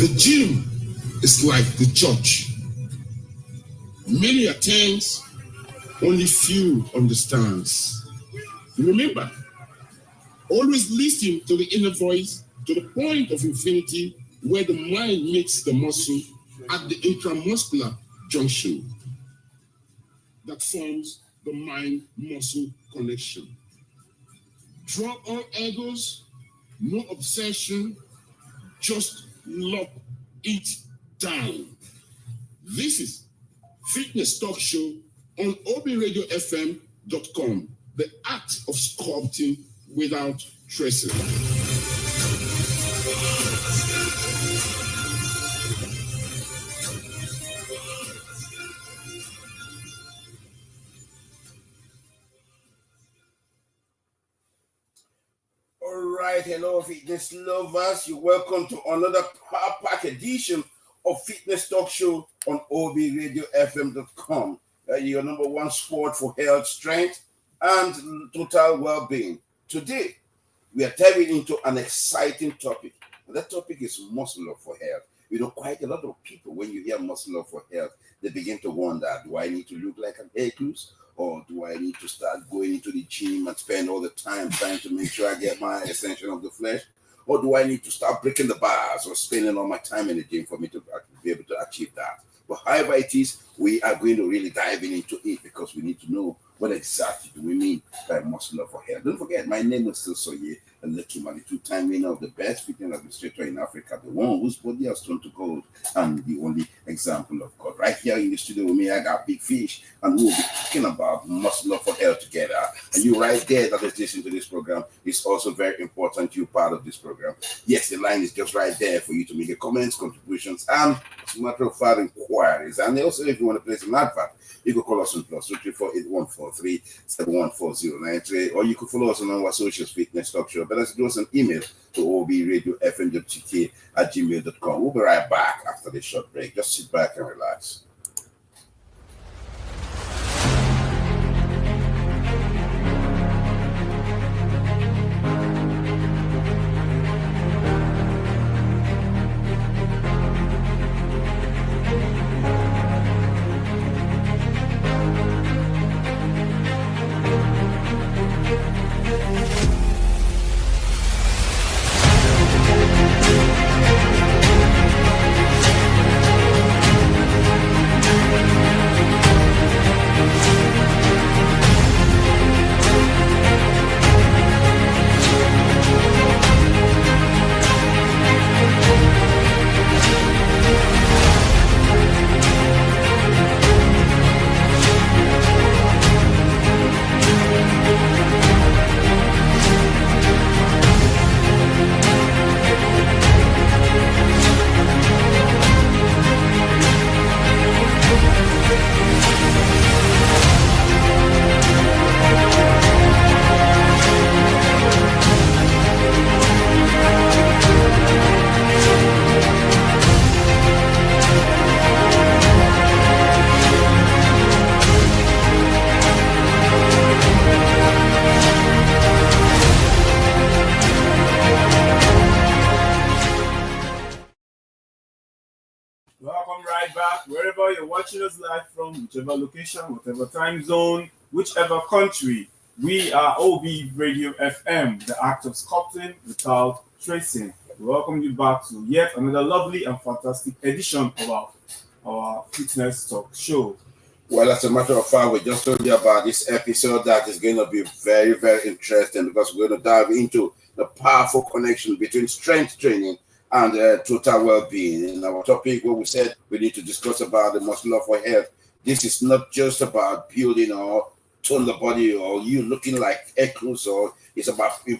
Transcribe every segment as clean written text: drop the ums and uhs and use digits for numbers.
The gym is like the church. Many attends, only few understands. Remember, always listen to the inner voice to the point of infinity where the mind meets the muscle at the intramuscular junction that forms the mind-muscle connection. Drop all egos, no obsession, just lock it down. This is Fitness Talk Show on obradiofm.com, the art of sculpting without tracing. All right, hello fitness lovers. You're welcome to another power-pack edition of Fitness Talk Show on obradiofm.com. Your number one sport for health, strength, and total well-being. Today, we are diving into an exciting topic. And that topic is muscle up for health. You know, quite a lot of people, when you hear muscle up for health, they begin to wonder, do I need to look like an recluse? Or do I need to start going into the gym and spend all the time trying to make sure I get my ascension of the flesh? Or do I need to start breaking the bars or spending all my time in the gym for me to be able to achieve that? But however it is, we are going to really dive into it because we need to know what exactly do we mean by muscle up for health. Don't forget, my name is still Soye and the two-time winner of the best fitness administrator in Africa, the one whose body has turned to gold and the only example of God. Right here in the studio with me, I got Big Fish, and we'll be talking about muscle up for health together. And you right there that is listening to this program is also very important. You're part of this program. Yes, the line is just right there for you to make your comments, contributions, and as a matter of fact, inquiries. And also, if you want to place an advert, you can call us on +234-8143-714093, or you can follow us on our socials, Fitness Talk Show. But let's do us an email to obradiofm.gk@gmail.com. We'll be right back after this short break. Just sit back and relax. Watching us live from whichever location, whatever time zone, whichever country. We are OB Radio FM, the act of sculpting without tracing. We welcome you back to yet another lovely and fantastic edition of our Fitness Talk Show. Well, as a matter of fact, we just told you about this episode that is going to be very, very interesting because we're going to dive into the powerful connection between strength training and total well-being. In our topic, what we said we need to discuss about the muscle up for health. This is not just about building or tone the body or you looking like Eccles, or it's about but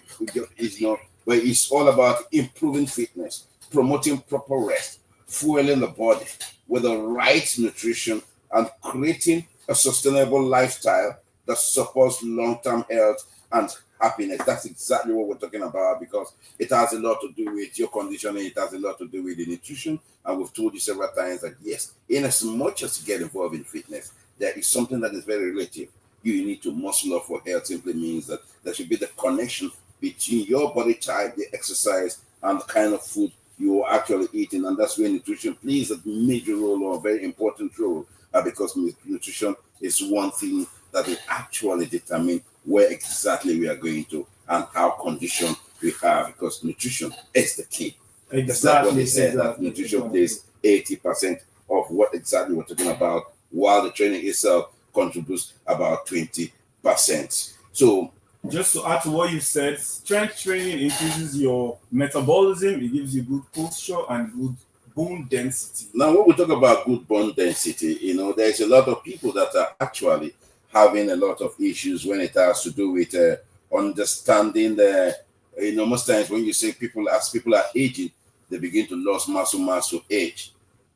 it's all about improving fitness, promoting proper rest, fueling the body with the right nutrition, and creating a sustainable lifestyle that supports long-term health and happiness. That's exactly what we're talking about because it has a lot to do with your conditioning. It has a lot to do with the nutrition. And we've told you several times that yes, in as much as you get involved in fitness, there is something that is very relative. You need to muscle up for health simply means that there should be the connection between your body type, the exercise, and the kind of food you are actually eating, and that's where nutrition plays a major role or a very important role, because nutrition is one thing that will actually determine where exactly we are going to and how conditioned we are, because nutrition is the key. That's like what they said, that nutrition plays 80% of what exactly we're talking about, while the training itself contributes about 20%. So, just to add to what you said, strength training increases your metabolism, it gives you good posture and good bone density. Now, when we talk about good bone density, there's a lot of people that are actually having a lot of issues when it has to do with understanding the, most times when you say as people are aging, they begin to lose muscle mass to age.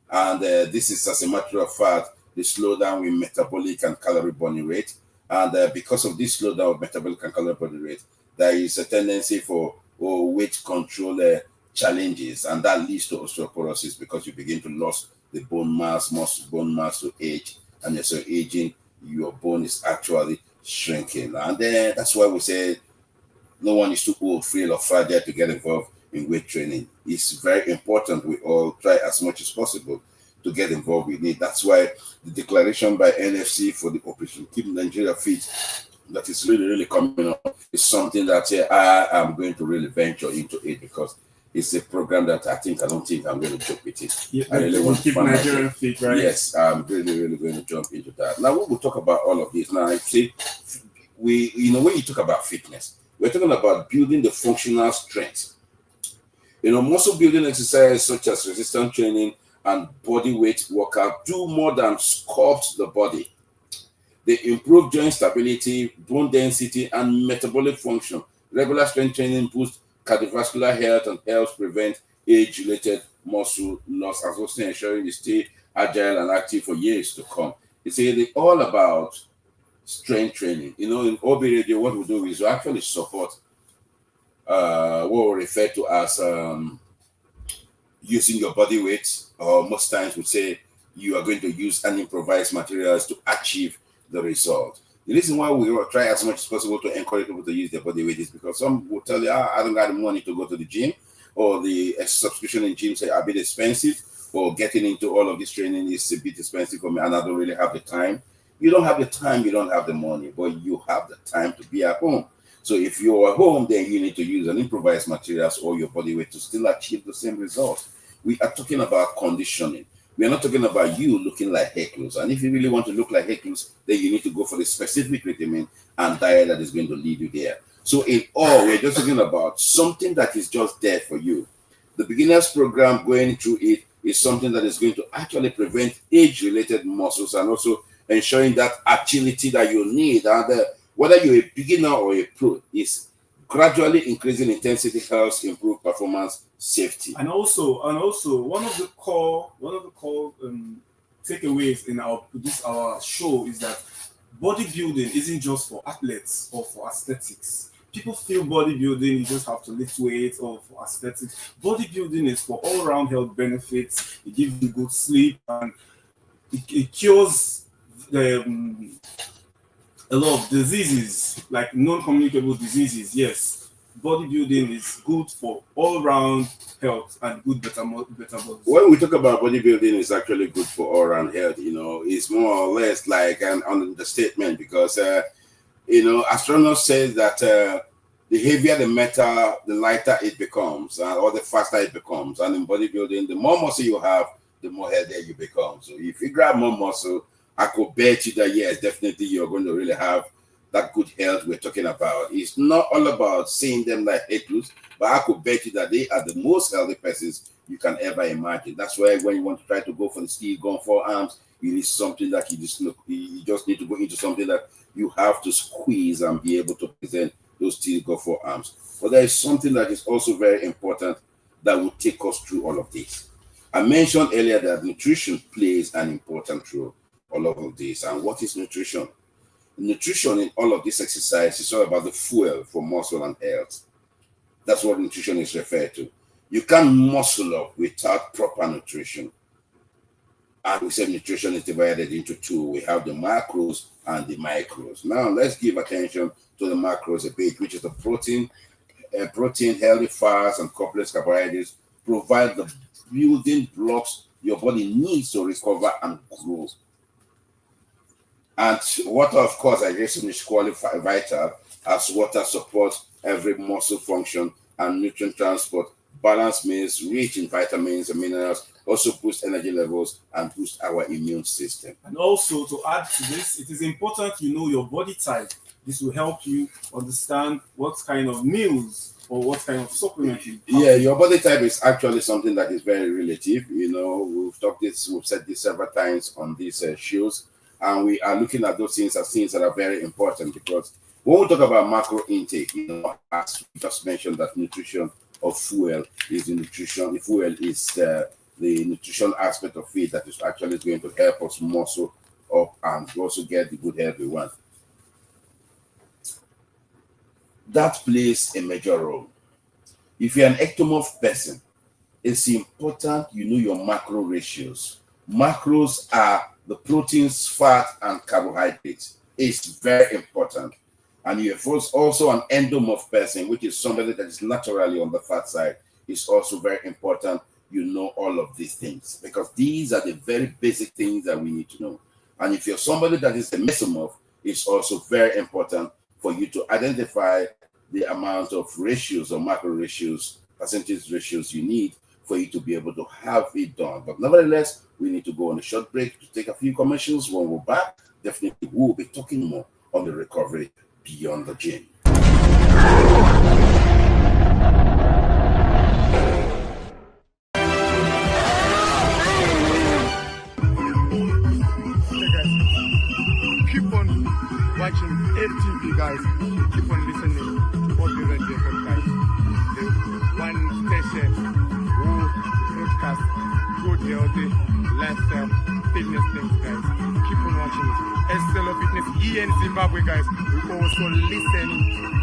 And this is, as a matter of fact, the slowdown with metabolic and calorie burning rate. And because of this slowdown of metabolic and calorie burning rate, there is a tendency for weight control challenges, and that leads to osteoporosis, because you begin to lose the bone mass to age, and as you're aging, your bone is actually shrinking. And then that's why we say no one is too old, frail, or fragile to get involved in weight training. It's very important we all try as much as possible to get involved with it. That's why the declaration by NFC for the Operation Keep Nigeria Fit, that is really, really coming up, is something that I am going to really venture into it, because it's a program that I don't think I'm going to joke with it. Yeah, I really want to keep Nigeria fit, right? Yes, I'm really, really going to jump into that. Now, we will talk about all of this. Now, I say, when you talk about fitness, we're talking about building the functional strength. Muscle building exercises such as resistance training and body weight workout do more than sculpt the body. They improve joint stability, bone density, and metabolic function. Regular strength training boosts cardiovascular health and helps prevent age-related muscle loss, as also ensuring you stay agile and active for years to come. It's all about strength training. In OB Radio, what we do is we actually support what we refer to as using your body weight, or most times we say you are going to use unimprovised materials to achieve the result. The reason why we will try as much as possible to encourage people to use their body weight is because some will tell you, I don't got the money to go to the gym, or the subscription in gyms are a bit expensive, or getting into all of this training is a bit expensive for me, and I don't really have the time. You don't have the time, you don't have the money, but you have the time to be at home. So if you're at home, then you need to use an improvised materials or your body weight to still achieve the same result. We are talking about conditioning. We are not talking about you looking like Hercules. And if you really want to look like Hercules, then you need to go for the specific regimen and diet that is going to lead you there. So in all, we're just talking about something that is just there for you. The beginners program, going through it, is something that is going to actually prevent age-related muscles and also ensuring that agility that you need. And whether you're a beginner or a pro, is gradually increasing intensity helps improve performance, safety, and also one of the core takeaways in our show is that bodybuilding isn't just for athletes or for aesthetics. People feel bodybuilding, you just have to lift weights or for aesthetics. Bodybuilding is for all-round health benefits. It gives you good sleep, and it cures a lot of diseases, like non-communicable diseases. Yes, bodybuilding is good for all-round health and good metabolism. When we talk about bodybuilding, it's actually good for all-round health. It's more or less like an understatement, because astronomers say that the heavier the metal, the lighter it becomes, or the faster it becomes. And in bodybuilding, the more muscle you have, the more healthier you become. So if you grab more muscle, I could bet you that, yes, definitely you're going to really have that good health we're talking about. It's not all about seeing them like Hercules, but I could bet you that they are the most healthy persons you can ever imagine. That's why when you want to try to go for the steel gun forearms, you need something that you just need to go into something that you have to squeeze and be able to present those steel gun forearms. But there is something that is also very important that will take us through all of this. I mentioned earlier that nutrition plays an important role in all of this. And what is nutrition? Nutrition in all of this exercise is all about the fuel for muscle and health. That's what nutrition is referred to. You can't muscle up without proper nutrition. And we said nutrition is divided into two. We have the macros and the micros. Now let's give attention to the macros a bit, which is the protein, healthy fats, and complex carbohydrates provide the building blocks your body needs to recover and grow. And water, of course, I guess is qualified vital, as water supports every muscle function and nutrient transport. Balanced meals rich in vitamins and minerals also boost energy levels and boost our immune system. And also, to add to this, it is important you know your body type. This will help you understand what kind of meals or what kind of supplement you have. Yeah, your body type is actually something that is very relative. We've said this several times on these shows, and we are looking at those things as things that are very important, because when we talk about macro intake, as we just mentioned, that nutrition or fuel is the nutrition. Fuel is the nutrition aspect of it that is actually going to help us muscle up and also get the good health we want. That plays a major role. If you're an ectomorph person, it's important you know your macro ratios. Macros are the proteins, fat, and carbohydrates. It's very important. And if you're also an endomorph person, which is somebody that is naturally on the fat side, it's also very important you know all of these things, because these are the very basic things that we need to know. And if you're somebody that is a mesomorph, it's also very important for you to identify the amount of ratios or macro ratios, percentage ratios you need for you to be able to have it done. But nevertheless, we need to go on a short break to take a few commercials. When we're back, definitely we'll be talking more on the recovery beyond the gym. Keep on watching FTV, guys. Keep on listening to Obi Radio FM, guys. The one station who broadcast good, healthy lifestyle fitness things, guys. Keep on watching it. SLO Fitness here in Zimbabwe, guys. We also listen,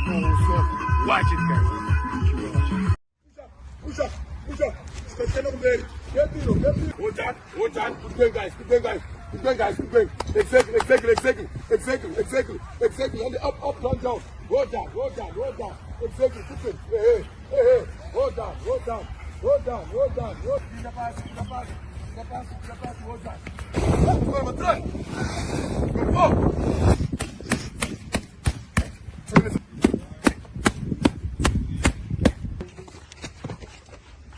also watch it, guys. Keep on watching. Push up. Stand up there. Get in. Hold on. Keep going, guys. Keep going, guys. Exactly. And the up, down. Roll down. Exactly. Keep it. Hey. Roll down. In the pass. Roll down. Go, try. Go.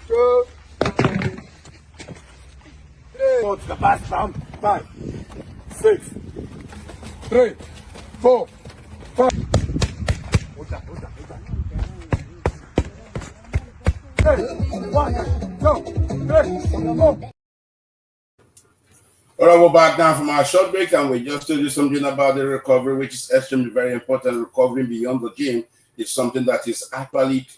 2, 3. Go to the pass round. 5, 6, 3, 4, 5. Hold on. 1, 2, 3, 4. All right, we're back now from our short break, and we just told you something about the recovery, which is extremely very important. Recovering beyond the gym is something that is actually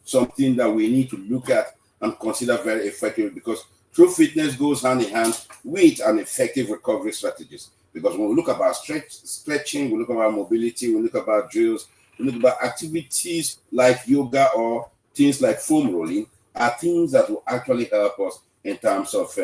something that we need to look at and consider very effective, because true fitness goes hand in hand with an effective recovery strategies. Because when we look about stretching, we look about mobility, we look about drills, we look about activities like yoga or things like foam rolling, are things that will actually help us in terms of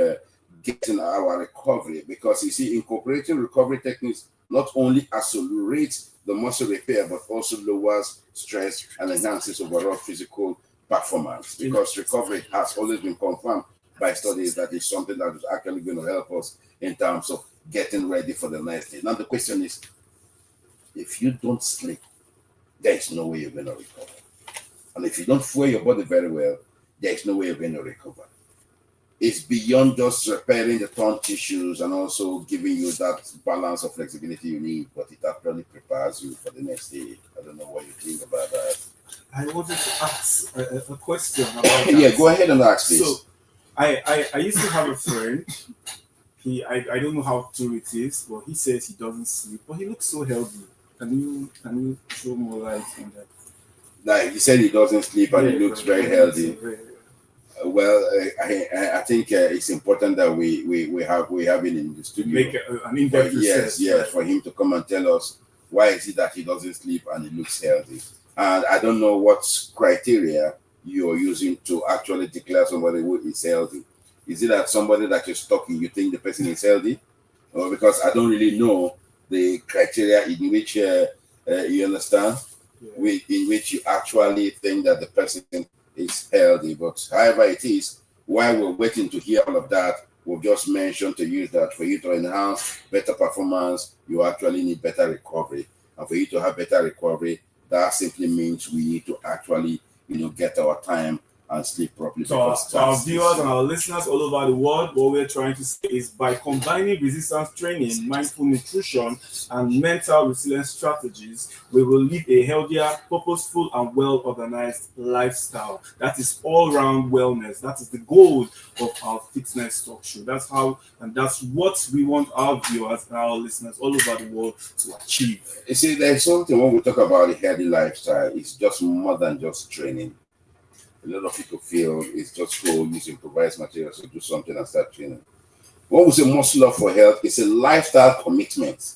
getting our recovery. Because you see, incorporating recovery techniques not only accelerates the muscle repair, but also lowers stress and enhances overall physical performance. Because recovery has always been confirmed by studies that is something that is actually going to help us in terms of getting ready for the next day. Now the question is, if you don't sleep, there is no way you're going to recover. And if you don't fuel your body very well, there is no way you're going to recover. It's beyond just repairing the torn tissues and also giving you that balance of flexibility you need, but it actually prepares you for the next day. I don't know what you think about that. I wanted to ask a question about that. Yeah, go ahead and ask, please. So, I used to have a friend. I don't know how true it is, but he says he doesn't sleep, but he looks so healthy. Can you throw more light on that? Like he said, he doesn't sleep and he looks very healthy. Well, I think it's important that we have it in the studio. Make an in-depth research. Yes, for him to come and tell us why is it that he doesn't sleep and he looks healthy. And I don't know what criteria you're using to actually declare somebody who is healthy. Is it that somebody that you're stalking, you think the person is healthy? Or because I don't really know the criteria in which you understand, in which you actually think that the person is healthy. But however it is, while we're waiting to hear all of that, we've just mentioned to you that for you to enhance better performance, you actually need better recovery. And for you to have better recovery, that simply means we need to actually, get our time and sleep properly. To our viewers and our listeners all over the world, what we're trying to say is by combining resistance training, mindful nutrition, and mental resilience strategies, we will live a healthier, purposeful, and well-organized lifestyle. That is all-round wellness. That is the goal of our fitness talk show. That's how, and that's what we want our viewers and our listeners all over the world to achieve. You see, there's something when we talk about a healthy lifestyle, it's just more than just training. A lot of people feel it's just go use improvised materials to do something and start training. When we say muscle up for health, it's a lifestyle commitment.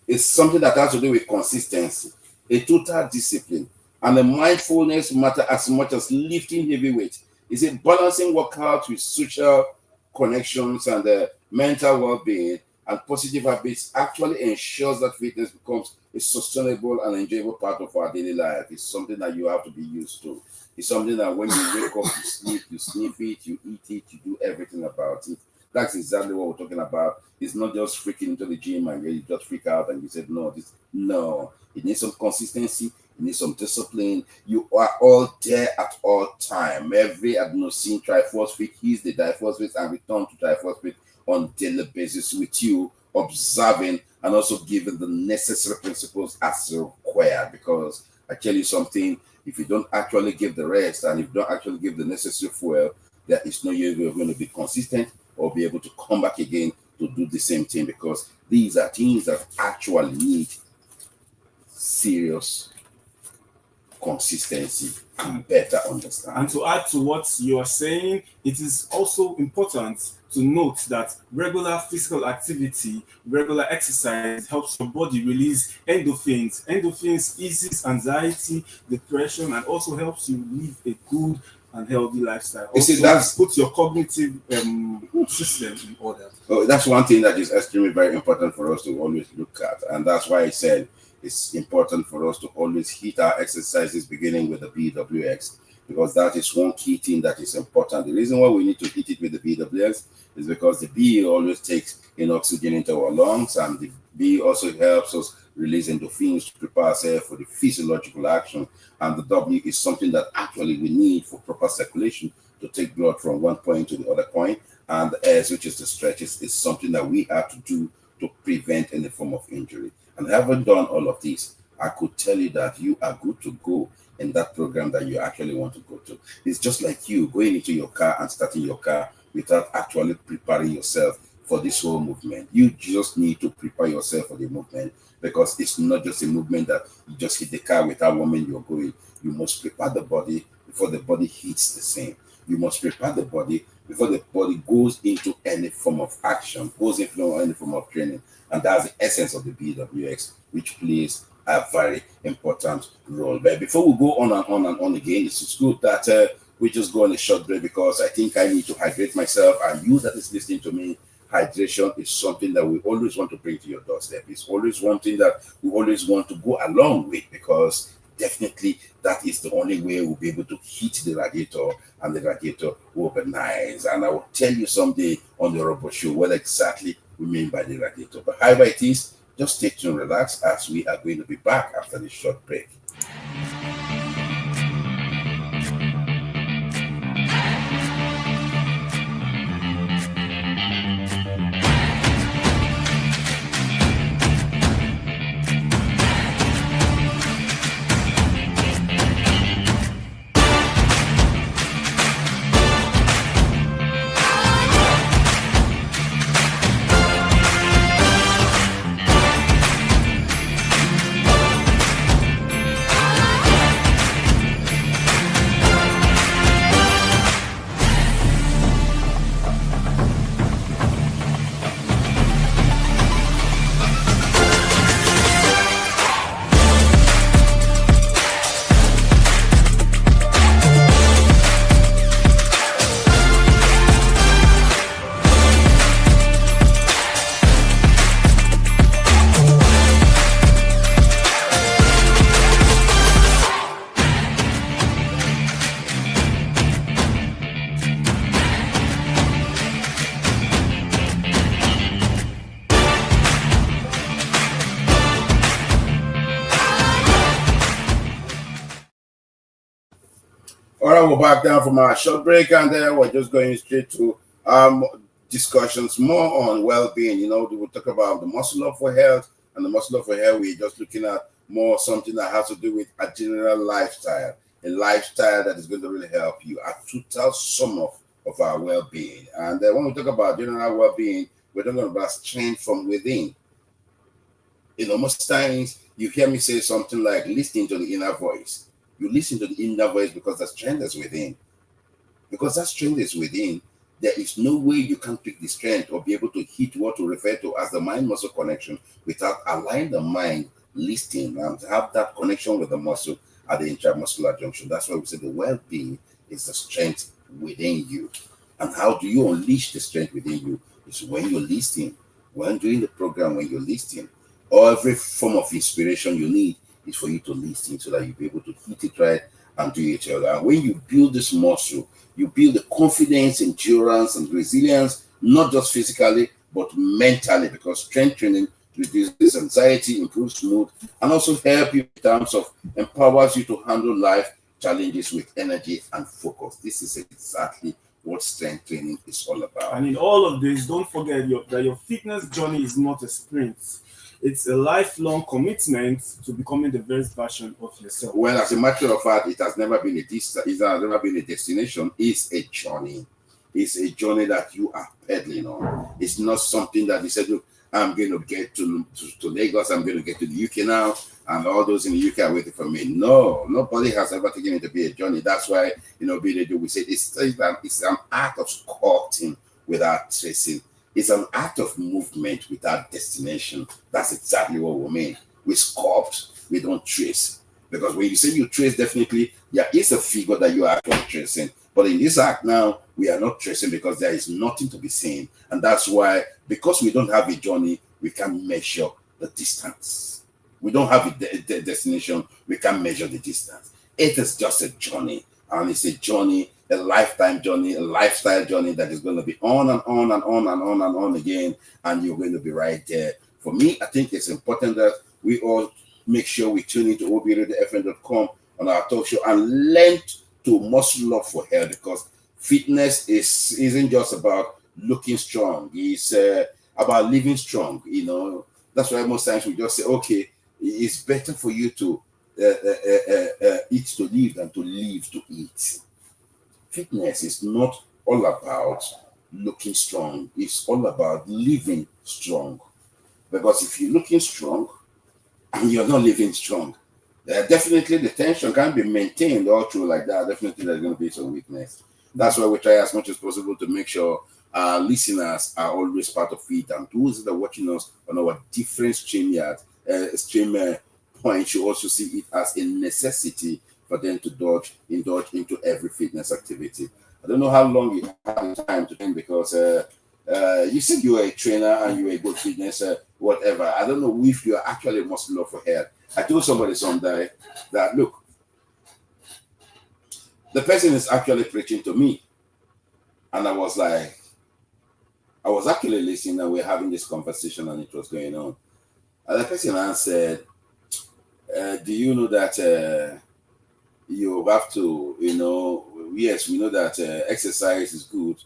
It's something that has to do with consistency, a total discipline, and the mindfulness matter as much as lifting heavy weight. It's a balancing workout with social connections and mental well-being and positive habits actually ensures that fitness becomes a sustainable and enjoyable part of our daily life. It's something that you have to be used to. It's something that when you wake up, you sniff it, you eat it, you do everything about it. That's exactly what we're talking about. It's not just freaking into the gym and you just freak out and you said, no. It needs some consistency. It needs some discipline. You are all there at all time. Every adenosine triphosphate heals the diphosphate and return to triphosphate on daily basis with you observing and also giving the necessary principles as required. Because I tell you something, if you don't actually give the rest and if you don't actually give the necessary fuel, there is no way you're going to be consistent or be able to come back again to do the same thing, because these are things that actually need serious consistency and better understanding. And to add to what you are saying, it is also important to note that regular physical activity, regular exercise helps your body release endorphins. Endorphins eases anxiety, depression, and also helps you live a good and healthy lifestyle. Also, that puts your cognitive system in order. Oh, that's one thing that is extremely very important for us to always look at, and that's why I said it's important for us to always hit our exercises beginning with the BWX, because that is one key thing that is important. The reason why we need to hit it with the BWX is because the B always takes in oxygen into our lungs, and the B also helps us release endorphins to prepare ourselves for the physiological action. And the W is something that actually we need for proper circulation to take blood from one point to the other point. And the S, which is the stretches, is something that we have to do to prevent any form of injury. And having done all of this, I could tell you that you are good to go in that program that you actually want to go to. It's just like you going into your car and starting your car without actually preparing yourself for this whole movement. You just need to prepare yourself for the movement, because it's not just a movement that you just hit the car without warming you're going. You must prepare the body before the body hits the same. You must prepare the body before the body goes into any form of action, goes into any form of training. And that's the essence of the BWX, which plays a very important role. But before we go on and on and on again, it's good that we just go on a short break, because I think I need to hydrate myself. And you that is listening to me, hydration is something that we always want to bring to your doorstep. It's always one thing that we always want to go along with, because definitely that is the only way we'll be able to heat the radiator, and the radiator will be nice. And I will tell you someday on the Robo Show what exactly we mean by the radiator. But however it is, just stay tuned, relax, as we are going to be back after this short break. All right, we're back down from our short break, and we're just going straight to discussions more on well-being. You know, we will talk about the muscle up for health, and the muscle up for health, we're just looking at more something that has to do with a general lifestyle, a lifestyle that is going to really help you, a total sum of our well-being. And when we talk about general well-being, we're talking about strength from within. You know, most times you hear me say something like listening to the inner voice. You listen to the inner voice because the strength is within. Because that strength is within, there is no way you can pick the strength or be able to hit what we refer to as the mind-muscle connection without allowing the mind listening and have that connection with the muscle at the intramuscular junction. That's why we say the well-being is the strength within you. And how do you unleash the strength within you? It's when you're listening, when doing the program, when you're listening. Every form of inspiration you need is for you to listen so that you'll be able to hit it right and do it well. And when you build this muscle, you build the confidence, endurance, and resilience, not just physically, but mentally, because strength training reduces anxiety, improves mood, and also help you in terms of empowers you to handle life challenges with energy and focus. This is exactly what strength training is all about. And in all of this, don't forget that your fitness journey is not a sprint. It's a lifelong commitment to becoming the best version of yourself. Well, as a matter of fact, it has never been a destination. It's a journey. It's a journey that you are pedaling on. It's not something that you said, look, I'm going to get to Lagos, I'm going to get to the UK now, and all those in the UK are waiting for me. No, nobody has ever taken it to be a journey. That's why, we say it's an act of sculpting without tracing. It's an act of movement without destination. That's exactly what we mean. We sculpt, we don't trace. Because when you say you trace, definitely, there is a figure that you are actually tracing. But in this act now, we are not tracing because there is nothing to be seen. And that's why, because we don't have a journey, we can measure the distance. We don't have a destination, we can measure the distance. It is just a journey. And it's a journey, a lifetime journey, a lifestyle journey that is going to be on and on and on and on and on again. And you're going to be right there. For me, I think it's important that we all make sure we tune into obradiofm.com on our talk show and learn to muscle up for health, because fitness isn't just about looking strong. It's about living strong. That's why most times we just say, okay, it's better for you to eat to live than to live to eat. Fitness is not all about looking strong. It's all about living strong. Because if you're looking strong and you're not living strong, definitely the tension can be maintained all through like that. Definitely there's going to be some weakness. That's why we try as much as possible to make sure our listeners are always part of it, and those that are watching us on our different stream points, you also see it as a necessity for them to indulge into every fitness activity. I don't know how long you have time to train, because you said you were a trainer and you were a good fitness, whatever. I don't know if you are actually a muscle up for health. I told somebody someday that, look, the person is actually preaching to me. And I was actually listening, and we're having this conversation and it was going on. And the person answered, do you know that you have to, yes, we know that exercise is good,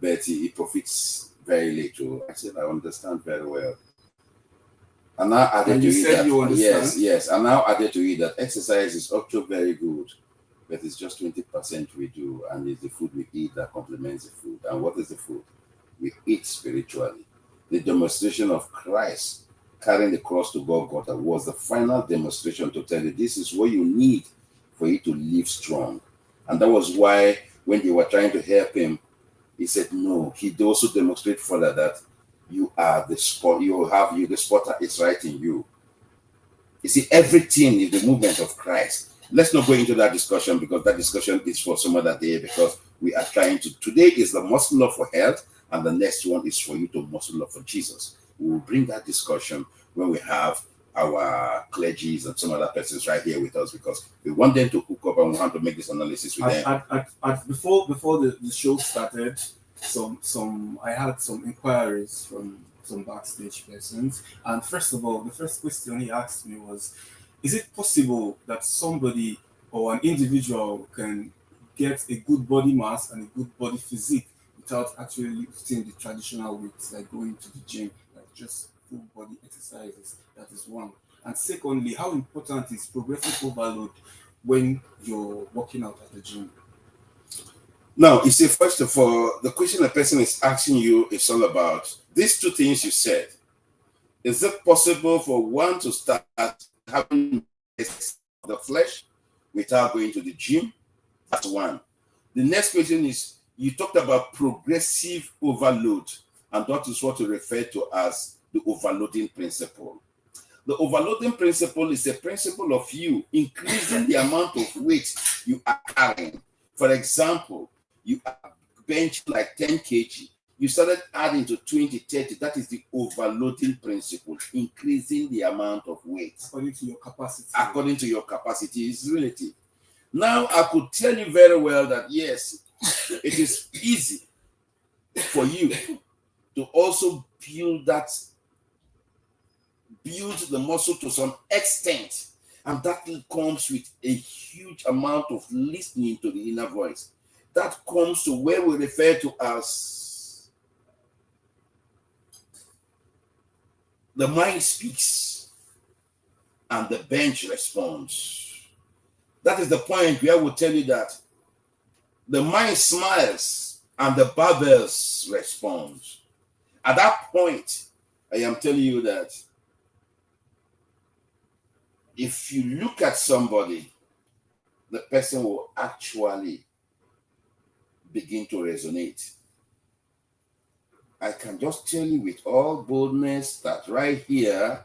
but it profits very little. I said, I understand very well. And now added to it that, you understand? yes. And now added to it that exercise is also very good, but it's just 20% we do, and it's the food we eat that complements the food. And what is the food? We eat spiritually. The demonstration of Christ carrying the cross to Golgotha was the final demonstration to tell you this is what you need for you to live strong. And that was why when they were trying to help him, he said no. He also demonstrated further that you are the spot. The spotter is right in you. You see, everything is the movement of Christ. Let's not go into that discussion, because that discussion is for some other day, because we are trying to. Today is the muscle up for health, and the next one is for you to muscle up for Jesus. We will bring that discussion when we have our clergies and some other persons right here with us, because we want them to hook up and we want to make this analysis with them. Before the show started, I had some inquiries from some backstage persons, and first of all, the first question he asked me was, is it possible that somebody or an individual can get a good body mass and a good body physique without actually lifting the traditional weights, like going to the gym, like just full body exercises. That is one. And secondly, how important is progressive overload when you're working out at the gym? Now, you see, first of all, the question the person is asking you is all about these two things you said. Is it possible for one to start having the flesh without going to the gym? That's one. The next question is, you talked about progressive overload, and that is what we refer to as the overloading principle. The overloading principle is a principle of you increasing the amount of weight you are carrying. For example, you are bench like 10 kg. You started adding to 20, 30. That is the overloading principle, increasing the amount of weight. According to your capacity. According to your capacity is relative. Now, I could tell you very well that, yes, it is easy for you to also build the muscle to some extent. And that comes with a huge amount of listening to the inner voice. That comes to where we refer to as the mind speaks and the bench responds. That is the point where I will tell you that the mind smiles and the barbells respond. At that point, I am telling you that if you look at somebody, the person will actually begin to resonate. I can just tell you with all boldness that right here,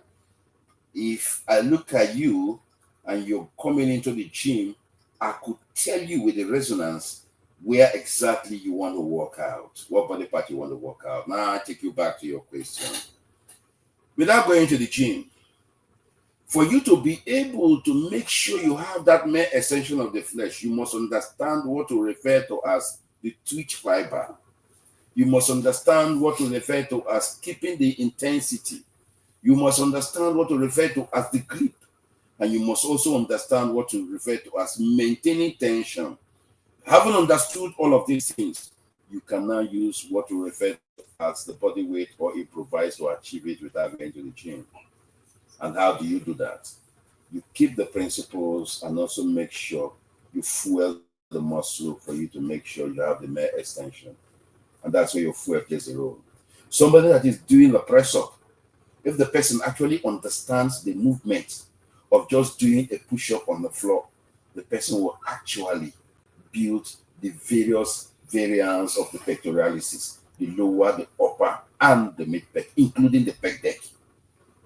if I look at you and you're coming into the gym, I could tell you with the resonance where exactly you want to work out, what body part you want to work out. Now I take you back to your question. Without going to the gym, for you to be able to make sure you have that mere extension of the flesh, you must understand what to refer to as the twitch fiber. You must understand what to refer to as keeping the intensity. You must understand what to refer to as the grip. And you must also understand what to refer to as maintaining tension. Having understood all of these things, you can now use what to refer to as the body weight or improvise to achieve it without going to the gym. And how do you do that? You keep the principles and also make sure you fuel the muscle for you to make sure you have the mere extension. And that's where your fuel plays a role. Somebody that is doing a press up, if the person actually understands the movement of just doing a push-up on the floor, the person will actually build the various variants of the pectoralis, the lower, the upper, and the mid-pec, including the pec deck.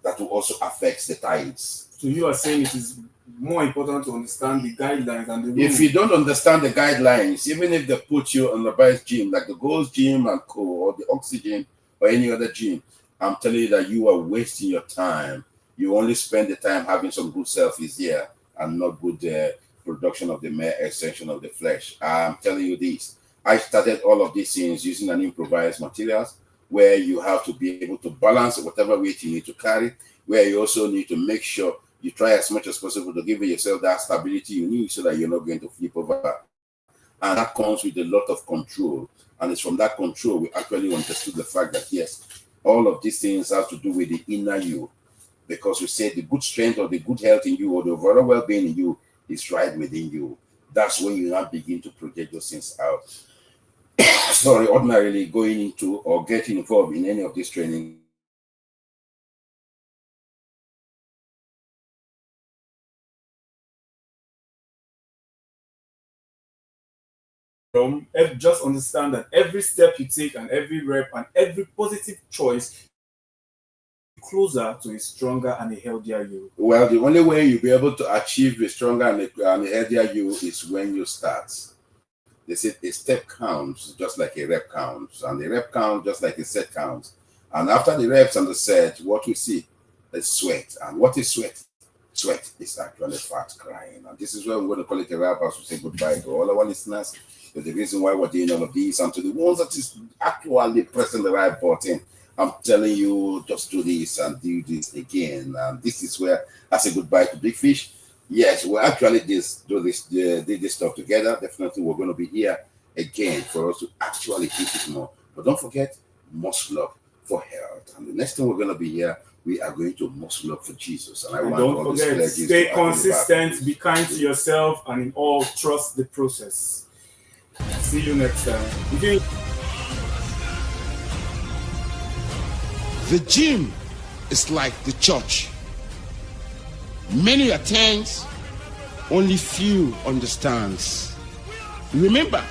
That will also affect the thighs. So you are saying it is more important to understand the guidelines and the rules. If you don't understand the guidelines, even if they put you on the best gym, like the Gold's Gym and Co, or the Oxygen, or any other gym, I'm telling you that you are wasting your time. You only spend the time having some good selfies here and not good production of the mere extension of the flesh. I'm telling you this. I started all of these things using an improvised materials where you have to be able to balance whatever weight you need to carry, where you also need to make sure you try as much as possible to give yourself that stability you need so that you're not going to flip over. And that comes with a lot of control. And it's from that control we actually understood the fact that, yes, all of these things have to do with the inner you. Because we say the good strength or the good health in you or the overall well-being in you is right within you. That's when you now begin to project those things out. Sorry, ordinarily going into or getting involved in any of this training. Just understand that every step you take and every rep and every positive choice closer to a stronger and a healthier you. Well, the only way you'll be able to achieve a stronger and a healthier you is when you start. They said a step counts just like a rep counts, and the rep counts just like a set counts. And after the reps and the set, what we see is sweat. And what is sweat? Sweat is actually fat crying. And this is where we're going to call it a wrap as we say goodbye to all our listeners. But the reason why we're doing all of these, and to the ones that is actually pressing the right button, I'm telling you, just do this and do this again. And this is where I say goodbye to Big Fish. Yes, we actually do this stuff together. Definitely, we're going to be here again for us to actually keep it more. But don't forget, muscle up for health. And the next time we're going to be here, we are going to muscle up for Jesus. And I want don't all these forget, pledges stay to consistent, be kind to yourself, and in all, trust the process. See you next time. The gym is like the church. Many attends, only few understands. Remember,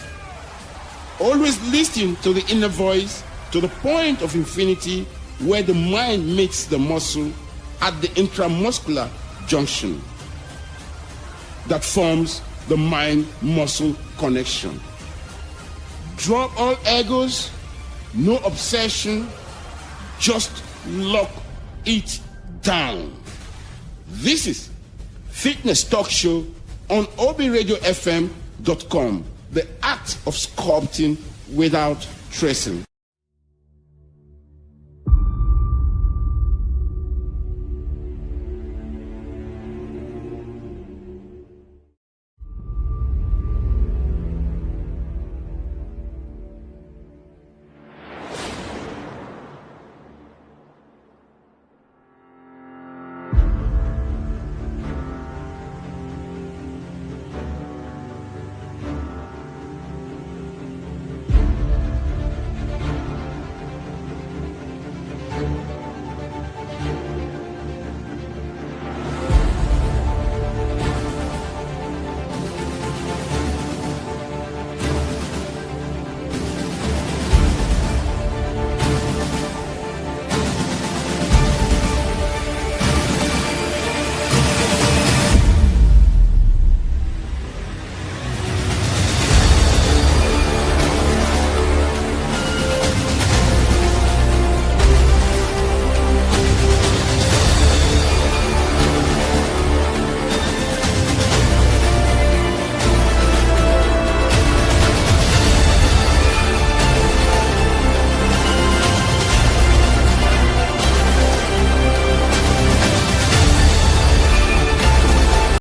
always listen to the inner voice to the point of infinity where the mind meets the muscle at the intramuscular junction that forms the mind-muscle connection. Drop all egos, no obsession, just lock it down. This is Fitness Talk Show on obradiofm.com, the act of sculpting without tracing.